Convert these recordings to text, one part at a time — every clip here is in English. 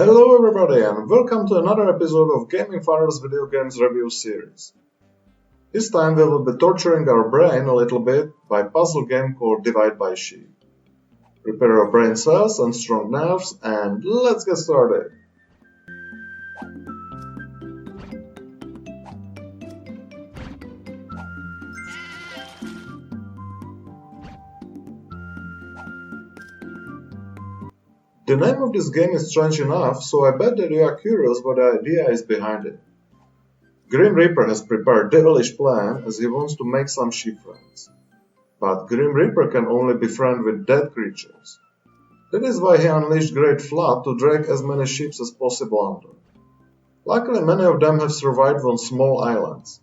Hello everybody and welcome to another episode of Gaming Father's Video Games Review Series. This time we will be torturing our brain a little bit by a puzzle game called Divide by Sheep. Prepare your brain cells and strong nerves and let's get started. The name of this game is strange enough, so I bet that you are curious what the idea is behind it. Grim Reaper has prepared a devilish plan as he wants to make some sheep friends. But Grim Reaper can only be friends with dead creatures. That is why he unleashed Great Flood to drag as many sheep as possible under. Luckily many of them have survived on small islands.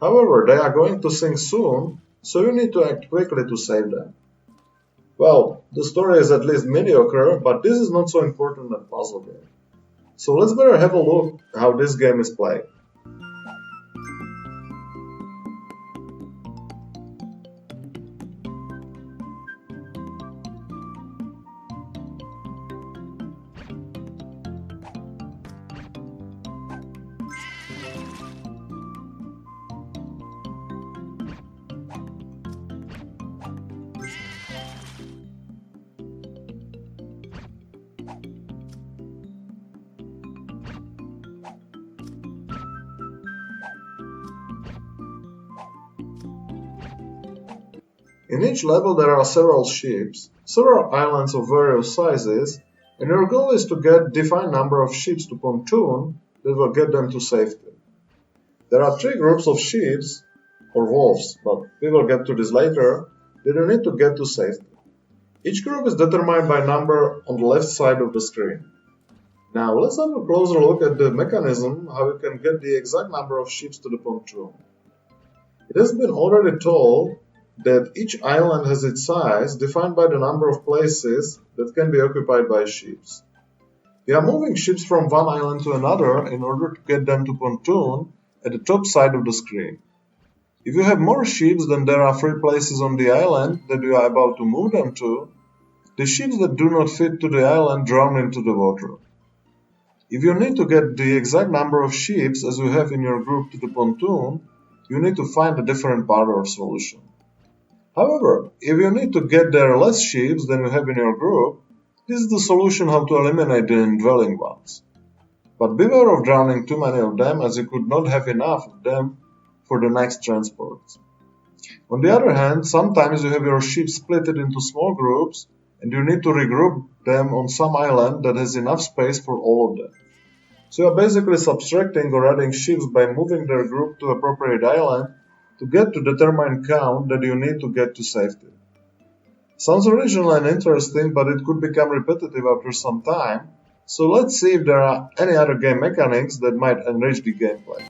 However, they are going to sink soon, so you need to act quickly to save them. Well, the story is at least mediocre, but this is not so important as puzzle game. So let's better have a look how this game is played. In each level there are several ships, several islands of various sizes, and your goal is to get a defined number of ships to pontoon that will get them to safety. There are three groups of ships, or wolves, but we will get to this later, that you need to get to safety. Each group is determined by number on the left side of the screen. Now let's have a closer look at the mechanism how you can get the exact number of ships to the pontoon. It has been already told that each island has its size defined by the number of places that can be occupied by ships. We are moving ships from one island to another in order to get them to pontoon at the top side of the screen. If you have more ships than there are free places on the island that you are about to move them to, the ships that do not fit to the island drown into the water. If you need to get the exact number of ships as you have in your group to the pontoon, you need to find a different part of solution. However, if you need to get there less ships than you have in your group, this is the solution how to eliminate the indwelling ones. But beware of drowning too many of them as you could not have enough of them for the next transport. On the other hand, sometimes you have your ships split into small groups and you need to regroup them on some island that has enough space for all of them. So you are basically subtracting or adding ships by moving their group to appropriate island to get to determined count that you need to get to safety. Sounds original and interesting, but it could become repetitive after some time, so let's see if there are any other game mechanics that might enrich the gameplay.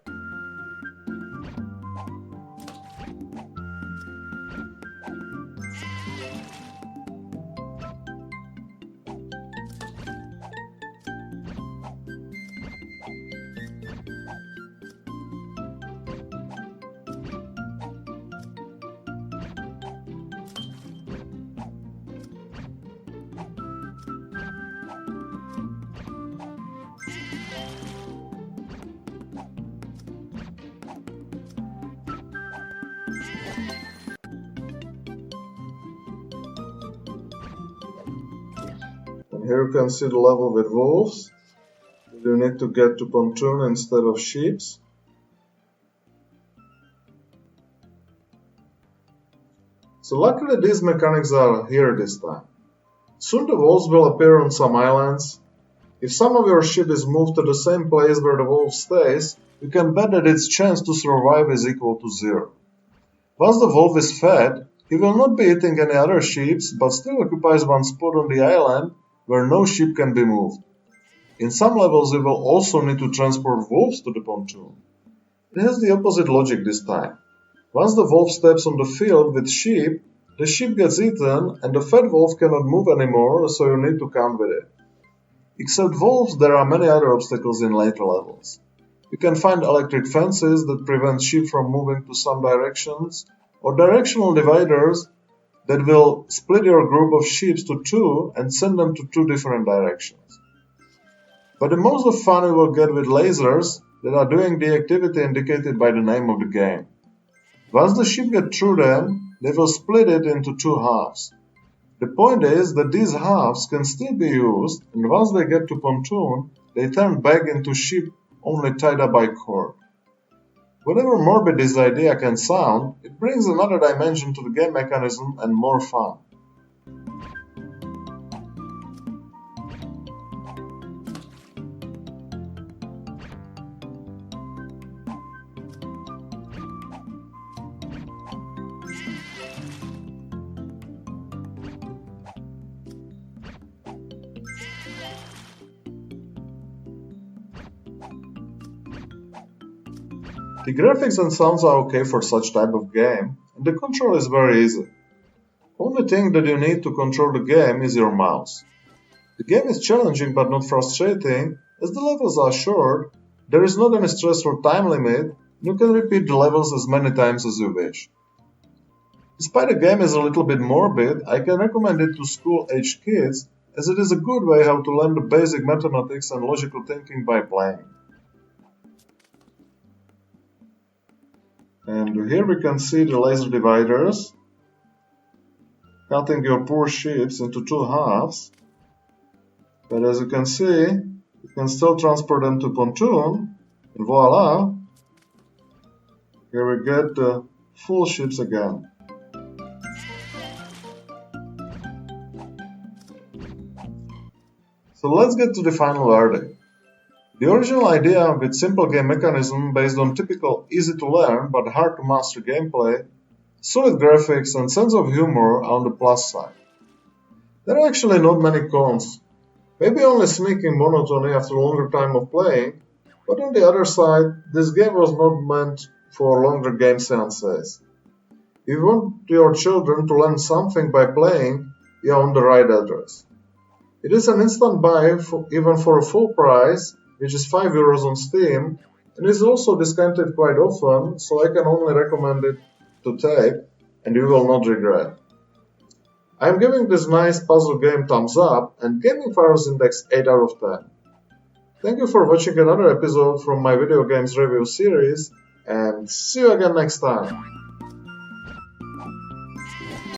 And here you can see the level with wolves. You need to get to pontoon instead of ships. So luckily these mechanics are here this time. Soon the wolves will appear on some islands. If some of your ship is moved to the same place where the wolf stays, you can bet that its chance to survive is equal to 0. Once the wolf is fed, he will not be eating any other ships, but still occupies one spot on the island where no ship can be moved. In some levels you will also need to transport wolves to the pontoon. It has the opposite logic this time. Once the wolf steps on the field with sheep, the sheep gets eaten and the fed wolf cannot move anymore, so you need to count with it. Except wolves, there are many other obstacles in later levels. You can find electric fences that prevent sheep from moving to some directions, or directional dividers that will split your group of sheep to two and send them to two different directions. But the most of fun you will get with lasers that are doing the activity indicated by the name of the game. Once the ship gets through them, they will split it into two halves. The point is that these halves can still be used, and once they get to pontoon, they turn back into ship only tied up by cord. Whatever morbid this idea can sound, it brings another dimension to the game mechanism and more fun. The graphics and sounds are okay for such type of game, and the control is very easy. Only thing that you need to control the game is your mouse. The game is challenging but not frustrating, as the levels are short, there is not any stressful time limit, and you can repeat the levels as many times as you wish. Despite the game is a little bit morbid, I can recommend it to school-aged kids, as it is a good way how to learn the basic mathematics and logical thinking by playing. And here we can see the laser dividers cutting your poor ships into two halves. But as you can see, you can still transport them to pontoon, and voila! Here we get the full ships again. So let's get to the final verdict. The original idea with simple game mechanism based on typical easy to learn but hard to master gameplay, solid graphics and sense of humor are on the plus side. There are actually not many cons, maybe only sneaking monotony after a longer time of playing, but on the other side, this game was not meant for longer game seances. If you want your children to learn something by playing, you are on the right address. It is an instant buy even for a full price, which is €5 on Steam, and is also discounted quite often, so I can only recommend it to take, and you will not regret. I am giving this nice puzzle game thumbs up, and Gaming Files Index 8 out of 10. Thank you for watching another episode from my video games review series, and see you again next time.